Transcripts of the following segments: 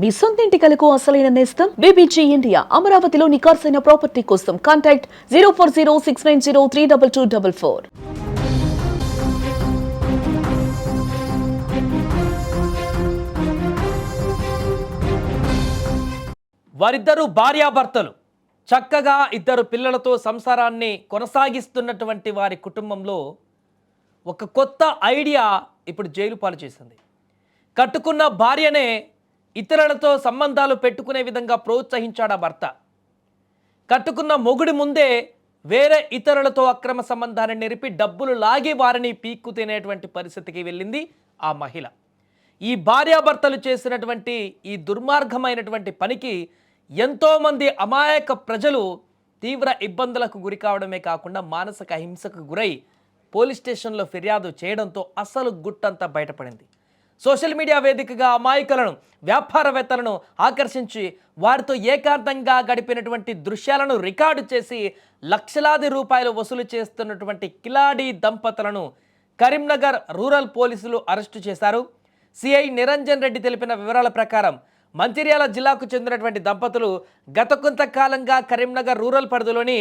మీ సొంత ఇంటి కలకు అసలైన నేస్తం బీబీజీ ఇండియా. అమరావతిలో నికార్సైన ప్రాపర్టీ కోసం కాంటాక్ట్ 0406903224. వారిద్దరూ భార్యాభర్తలు చక్కగా ఇద్దరు పిల్లలతో సంసారాన్ని కొనసాగిస్తున్నటువంటి వారి కుటుంబంలో ఒక కొత్త ఐడియా ఇప్పుడు జైలు పాలు చేసింది. కట్టుకున్న భార్యనే ఇతరులతో సంబంధాలు పెట్టుకునే విధంగా ప్రోత్సహించాడు ఆ భర్త. కట్టుకున్న మొగుడి ముందే వేరే ఇతరులతో అక్రమ సంబంధాన్ని నెరిపి డబ్బులు లాగి వారిని పీక్కు తినేటువంటి పరిస్థితికి వెళ్ళింది ఆ మహిళ. ఈ భార్యాభర్తలు చేసినటువంటి ఈ దుర్మార్గమైనటువంటి పనికి ఎంతోమంది అమాయక ప్రజలు తీవ్ర ఇబ్బందులకు గురి కావడమే కాకుండా మానసిక హింసకు గురై పోలీస్ స్టేషన్లో ఫిర్యాదు చేయడంతో అసలు గుట్టంతా బయటపడింది. సోషల్ మీడియా వేదికగా అమాయకులను, వ్యాపారవేత్తలను ఆకర్షించి వారితో ఏకాంతంగా గడిపినటువంటి దృశ్యాలను రికార్డు చేసి లక్షలాది రూపాయలు వసూలు చేస్తున్నటువంటి కిలాడి దంపతులను కరీంనగర్ రూరల్ పోలీసులు అరెస్టు చేశారు. సిఐ నిరంజన్ రెడ్డి తెలిపిన వివరాల ప్రకారం మంచిర్యాల జిల్లాకు చెందినటువంటి దంపతులు గత కొంతకాలంగా కరీంనగర్ రూరల్ పరిధిలోని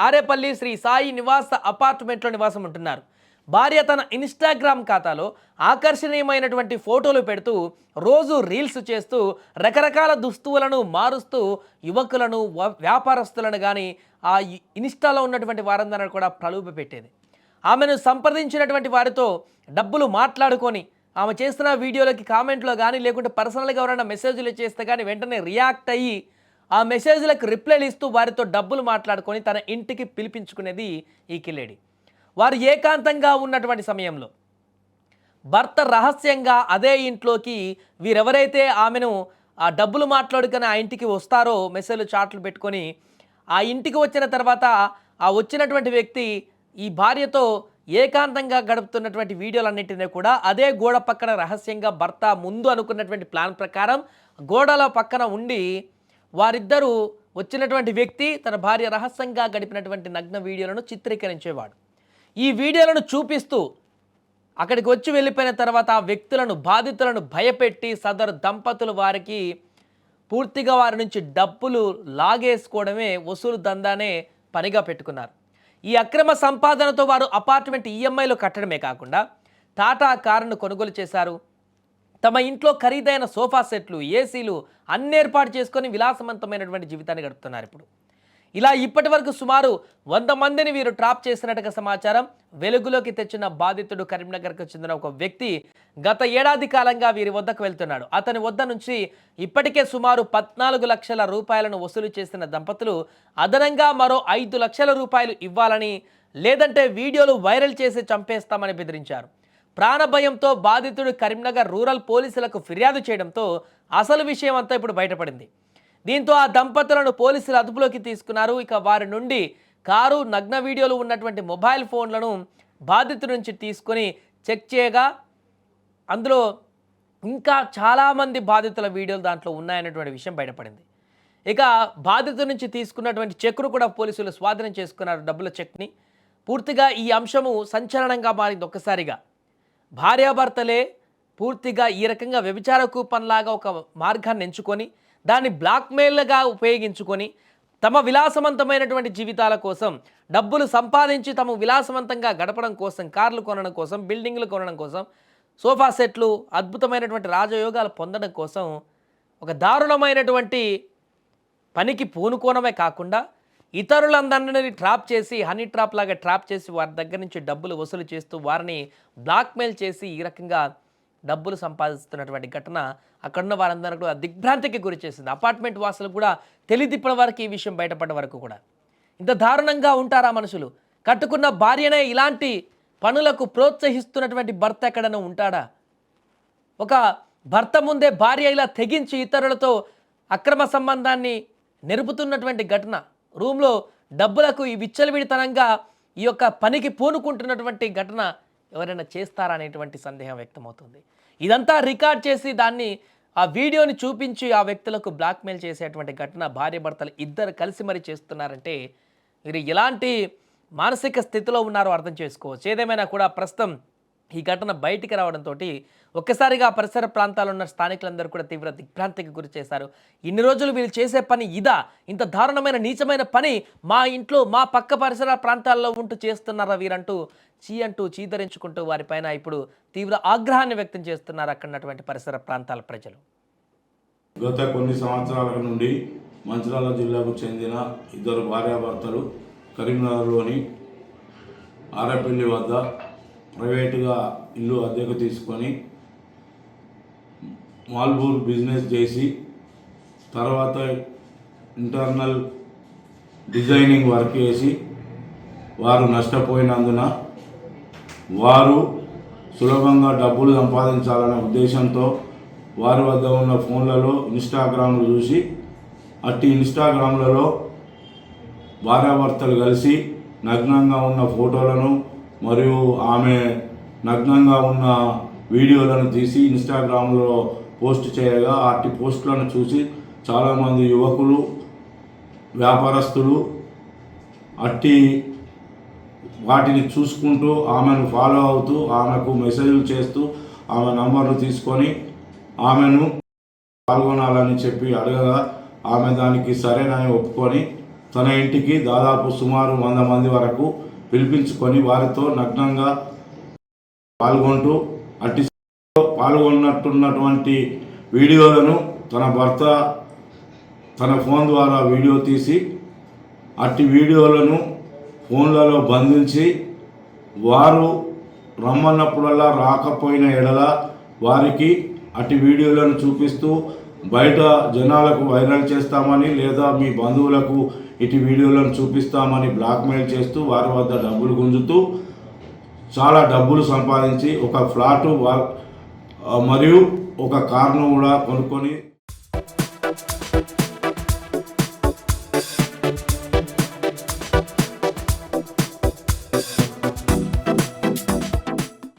ఆరేపల్లి శ్రీ సాయి నివాస అపార్ట్మెంట్లో నివాసం ఉంటున్నారు. భార్య తన ఇన్స్టాగ్రామ్ ఖాతాలో ఆకర్షణీయమైనటువంటి ఫోటోలు పెడుతూ రోజు రీల్స్ చేస్తూ రకరకాల దుస్తువులను మారుస్తూ యువకులను, వ్యాపారస్తులను కానీ ఆ ఇన్స్టాలో ఉన్నటువంటి వారందరూ కూడా ప్రలోభ పెట్టేది. ఆమెను సంప్రదించినటువంటి వారితో డబ్బులు మాట్లాడుకొని ఆమె చేస్తున్న వీడియోలకి కామెంట్లో కానీ లేకుంటే పర్సనల్గా ఎవరైనా మెసేజ్లు చేస్తే కానీ వెంటనే రియాక్ట్ అయ్యి ఆ మెసేజ్లకు రిప్లైలు ఇస్తూ వారితో డబ్బులు మాట్లాడుకొని తన ఇంటికి పిలిపించుకునేది ఈ కిలేడి. వారు ఏకాంతంగా ఉన్నటువంటి సమయంలో భర్త రహస్యంగా అదే ఇంట్లోకి వీరెవరైతే ఆమెను ఆ డబ్బులు మాట్లాడుకొని ఆ ఇంటికి వస్తారో మెసేజ్లు చాట్లు పెట్టుకొని ఆ ఇంటికి వచ్చిన తర్వాత ఆ వచ్చినటువంటి వ్యక్తి ఈ భార్యతో ఏకాంతంగా గడుపుతున్నటువంటి వీడియోలన్నింటినీ కూడా అదే గోడ పక్కన రహస్యంగా భర్త ముందు అనుకున్నటువంటి ప్లాన్ ప్రకారం గోడల పక్కన ఉండి వారిద్దరూ వచ్చినటువంటి వ్యక్తి తన భార్య రహస్యంగా గడిపినటువంటి నగ్న వీడియోలను చిత్రీకరించేవాడు. ఈ వీడియోలను చూపిస్తూ అక్కడికి వచ్చి వెళ్ళిపోయిన తర్వాత ఆ వ్యక్తులను, బాధితులను భయపెట్టి సదరు దంపతులు వారికి పూర్తిగా వారి నుంచి డబ్బులు లాగేసుకోవడమే వసూలు దందానే పనిగా పెట్టుకున్నారు. ఈ అక్రమ సంపాదనతో వారు అపార్ట్మెంట్ ఈఎంఐలు కట్టడమే కాకుండా టాటా కారును కొనుగోలు చేశారు. తమ ఇంట్లో ఖరీదైన సోఫా సెట్లు, ఏసీలు అన్ని ఏర్పాటు చేసుకొని విలాసవంతమైనటువంటి జీవితాన్ని గడుపుతున్నారు. ఇప్పుడు ఇలా ఇప్పటి వరకు సుమారు 100 మందిని వీరు ట్రాప్ చేసినట్టుగా సమాచారం వెలుగులోకి తెచ్చిన బాధితుడు కరీంనగర్కు చెందిన ఒక వ్యక్తి గత ఏడాది కాలంగా వీరి వద్దకు వెళ్తున్నాడు. అతని వద్ద నుంచి ఇప్పటికే సుమారు 14 లక్షల రూపాయలను వసూలు చేసిన దంపతులు అదనంగా మరో 5 లక్షల రూపాయలు ఇవ్వాలని, లేదంటే వీడియోలు వైరల్ చేసి చంపేస్తామని బెదిరించారు. ప్రాణభయంతో బాధితుడు కరీంనగర్ రూరల్ పోలీసులకు ఫిర్యాదు చేయడంతో అసలు విషయం అంతా ఇప్పుడు బయటపడింది. దీంతో ఆ దంపతులను పోలీసులు అదుపులోకి తీసుకున్నారు. ఇక వారి నుండి కారు, నగ్న వీడియోలు ఉన్నటువంటి మొబైల్ ఫోన్లను బాధితుడి నుంచి తీసుకొని చెక్ చేయగా అందులో ఇంకా చాలామంది బాధితుల వీడియోలు దాంట్లో ఉన్నాయన్నటువంటి విషయం బయటపడింది. ఇక బాధితుడి నుంచి తీసుకున్నటువంటి చెక్ను కూడా పోలీసులు స్వాధీనం చేసుకున్నారు, డబ్బుల చెక్ని. పూర్తిగా ఈ అంశము సంచలనంగా మారింది. ఒక్కసారిగా భార్యాభర్తలే పూర్తిగా ఈ రకంగా వ్యభిచార కూపన్లాగా ఒక మార్గాన్ని ఎంచుకొని దాన్ని బ్లాక్మెయిల్గా ఉపయోగించుకొని తమ విలాసవంతమైనటువంటి జీవితాల కోసం డబ్బులు సంపాదించి తమ విలాసవంతంగా గడపడం కోసం, కార్లు కొనడం కోసం, బిల్డింగ్లు కొనడం కోసం, సోఫా సెట్లు, అద్భుతమైనటువంటి రాజయోగాలు పొందడం కోసం ఒక దారుణమైనటువంటి పనికి పూనుకోవడమే కాకుండా ఇతరులందరినీ ట్రాప్ చేసి, హనీ ట్రాప్ లాగా ట్రాప్ చేసి వారి దగ్గర నుంచి డబ్బులు వసూలు చేస్తూ వారిని బ్లాక్మెయిల్ చేసి ఈ రకంగా డబ్బులు సంపాదిస్తున్నటువంటి ఘటన అక్కడున్న వారందరూ కూడా దిగ్భ్రాంతికి గురి చేసింది. అపార్ట్మెంట్ వాసులు కూడా తెలియదిప్పటి వరకు ఈ విషయం బయటపడ్డ వరకు కూడా ఇంత దారుణంగా ఉంటారా మనుషులు? కట్టుకున్న భార్యనే ఇలాంటి పనులకు ప్రోత్సహిస్తున్నటువంటి భర్త ఎక్కడైనా ఉంటాడా? ఒక భర్త ముందే భార్య ఇలా తెగించి ఇతరులతో అక్రమ సంబంధాన్ని నెరుపుతున్నటువంటి ఘటన, రూమ్లో డబ్బులకు ఈ విచ్చలవిడితనంగా ఈ యొక్క పనికి పూనుకుంటున్నటువంటి ఘటన ఎవరైనా చేస్తారా అనేటువంటి సందేహం వ్యక్తమవుతుంది. ఇదంతా రికార్డ్ చేసి దాన్ని ఆ వీడియోని చూపించి ఆ వ్యక్తులకు బ్లాక్మెయిల్ చేసేటువంటి ఘటన భార్య భర్తలు ఇద్దరు కలిసి మరి చేస్తున్నారంటే వీరు ఎలాంటి మానసిక స్థితిలో ఉన్నారో అర్థం చేసుకోవచ్చు. ఏదేమైనా కూడా ప్రస్తుతం ఈ ఘటన బయటికి రావడంతో ఒక్కసారిగా పరిసర ప్రాంతాల్లో ఉన్న స్థానికులందరూ కూడా తీవ్ర దిగ్భ్రాంతికి గురి చేశారు. ఇన్ని రోజులు వీళ్ళు చేసే పని ఇదా? ఇంత దారుణమైన నీచమైన పని మా ఇంట్లో మా పక్క పరిసర ప్రాంతాల్లో ఉంటూ చేస్తున్నారా వీరంటూ చీదరించుకుంటూ వారిపైన ఇప్పుడు తీవ్ర ఆగ్రహాన్ని వ్యక్తం చేస్తున్నారు అక్కడ ఉన్నటువంటి పరిసర ప్రాంతాల ప్రజలు. గత కొన్ని సంవత్సరాల నుండి మంచిర్యాల జిల్లాకు చెందిన ఇద్దరు భార్యాభర్తలు కరీంనగర్లోని ఆరపల్లి వద్ద ప్రైవేటుగా ఇల్లు అద్దెకు తీసుకొని మాల్బూర్ బిజినెస్ చేసి తర్వాత ఇంటర్నల్ డిజైనింగ్ వర్క్ చేసి వారు నష్టపోయినందున వారు సులభంగా డబ్బులు సంపాదించాలనే ఉద్దేశంతో వారి వద్ద ఉన్న ఫోన్లలో ఇన్స్టాగ్రామ్లు చూసి అట్టి ఇన్స్టాగ్రామ్లలో భార్యాభర్తలు కలిసి నగ్నంగా ఉన్న ఫోటోలను మరియు ఆమె నగ్నంగా ఉన్న వీడియోలను తీసి ఇన్స్టాగ్రామ్లో పోస్ట్ చేయగా అట్టి పోస్టులను చూసి చాలామంది యువకులు వ్యాపారస్తులు అట్టి వాటిని చూసుకుంటూ ఆమెను ఫాలో అవుతూ ఆమెకు మెసేజ్లు చేస్తూ ఆమె నంబర్లు తీసుకొని ఆమెను పాల్గొనాలని చెప్పి అడగగా ఆమె దానికి సరేనని ఒప్పుకొని తన ఇంటికి దాదాపు సుమారు 100 మంది వరకు పిలిపించుకొని వారితో నగ్నంగా పాల్గొంటూ అట్టి పాల్గొన్నట్టున్నటువంటి వీడియోలను తన భర్త తన ఫోన్ ద్వారా వీడియో తీసి అట్టి వీడియోలను ఫోన్లలో బంధించి వారు రమ్మన్నప్పుడల్లా రాకపోయిన ఎడల వారికి అట్టి వీడియోలను చూపిస్తూ బయట జనాలకు వైరల్ చేస్తామని లేదా మీ బంధువులకు ఇటు వీడియోలను చూపిస్తామని బ్లాక్మెయిల్ చేస్తూ వారి వద్ద డబ్బులు గుంజుతూ చాలా డబ్బులు సంపాదించి ఒక ఫ్లాటు మరియు ఒక కార్ను కూడా కొనుక్కొని